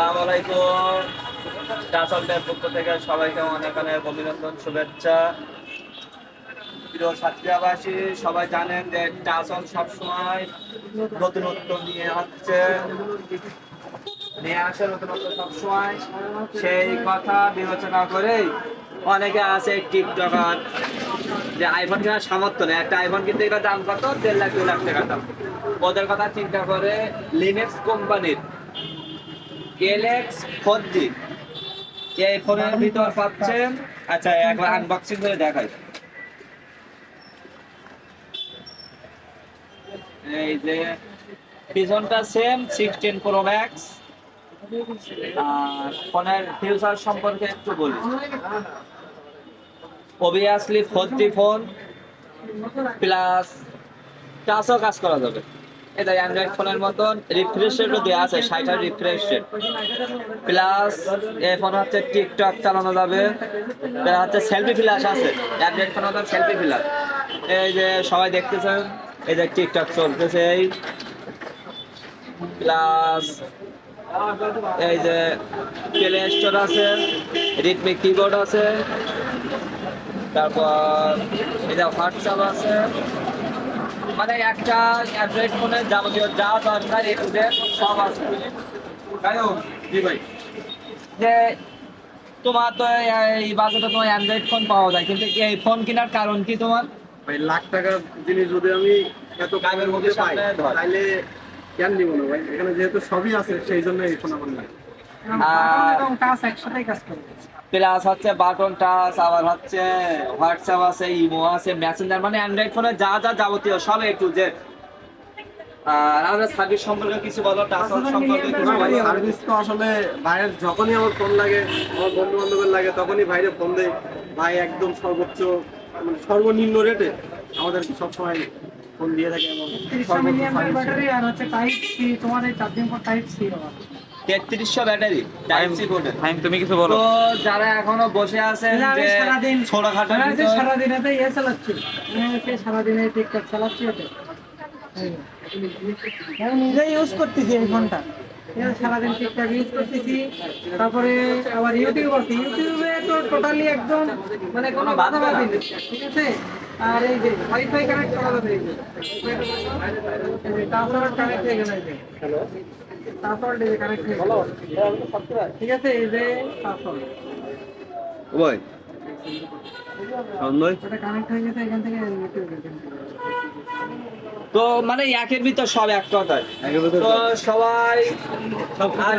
আসসালামু আলাইকুম। টাসলটের পক্ষ থেকে সবাইকে অনেক অনেক অভিনন্দন, শুভেচ্ছা। প্রিয় ছাত্রাবাসী, সবাই জানেন যে টাসল সবসময় নতুনত্ব নিয়ে আসে নতুনত্ব সবসময়। সেই কথা বিবেচনা করেই অনেকে আছে টিকটকার যে আইফোন কেনার সামর্থ্য নেই। একটা আইফোন কিনতে গেলে দাম কত, 1.5 লাখ 2 লাখ টাকা দাম। ওদের কথা চিন্তা করে লিনেক্স কোম্পানির গ্যালাক্সি 4G এই ফোনের ভিতর পাচ্ছেন। আচ্ছা, একবার আনবক্সিং করে দেখাই। এই যে পিছনটা সেম 16 প্রো ম্যাক্স। আর ফোনের ফিউচার সম্পর্কে একটু বলি। অবভিয়াসলি 4G ফোন প্লাস টাচও কাজ করা যাবে। এটা অ্যান্ড্রয়েড ফোনের মতন রিফ্রেশ রেটও দেওয়া আছে, 60 রিফ্রেশ রেট। প্লাস এই ফোন হচ্ছে টিকটক চালানো যাবে। হচ্ছে সেলফি ফ্ল্যাশ আছে, অ্যান্ড্রয়েড ফোন হচ্ছে সেলফি ফ্ল্যাশ। এই যে সবাই দেখতেছেন, এই যে টিকটক চলতেছে। এই প্লাস এই যে প্লে স্টোর আছে, রিডমি কিবোর্ড আছে, তারপর এই যে হোয়াটসঅ্যাপ আছে। মানে একটা অ্যান্ড্রয়েড ফোনের যাবতীয় যা দরকার এদের সব আছে। জি ভাই, যে তোমার তো এই বাজেটে তোমার অ্যান্ড্রয়েড ফোন পাওয়া যায়, কিন্তু এই ফোন কেনার কারণ কি তোমার? ভাই লাখ টাকার জিনিস যদি আমি এত দামের মধ্যে পাই তাহলে কেন নিব না ভাই? এখানে যেহেতু সবই আছে সেই জন্য এই ফোন আমার লাগে। প্লাস হচ্ছে বাটন টাচ, আবার হচ্ছে হোয়াটসঅ্যাপ আছে, ইমো আছে, মেসেঞ্জার। মানে অ্যান্ড্রয়েড ফোনে যা যা যাবতীয় সব এ টু জেড। আর আমাদের সার্ভিস সম্পর্কে কিছু বলো, টাচ সম্পর্কে কিছু বলো। সার্ভিস তো আসলে ভাইয়ের যখনই আমার ফোন লাগে, আমার বন্ধু বান্ধবের লাগে, তখনই ভাইরে ফোন দেয়। ভাই একদম সর্বোচ্চ মানে সর্বনিম্ন রেটে আমাদেরকে সবসময় ফোন দিয়ে থাকে এবং সর্বোচ্চ সার্ভিস। 3300 ব্যাটারি, টাইপ সি কোডের। তুমি কিছু বলো। তো যারা এখনো বসে আছেন যে ছোটখাটো সারাদিনে টিকটক চালাচ্ছি, নিজেই ইউজ করতেছি এই ফোনটা। সারাদিন টিকটক ইউজ করতেছি, তারপরে আবার ইউটিউব আছে। ইউটিউবে তো টোটালি একদম মানে কোনো বাধা বাধি নেই, ঠিক আছে। আর এই যে ওয়াইফাই কানেক্ট করা যাবে, এই যে পাসওয়ার্ড কানেক্ট হয়ে গেল, এই যে পাসওয়ার্ড এই যে কানেক্ট হয়ে গেল, ঠিক আছে। এই যে পাসওয়ার্ড ওই এটা কানেক্ট হয়ে গেছে এখান থেকে ইউটিউবে। তো মানে একের ভিতর সব এক কথায়। তো সবাই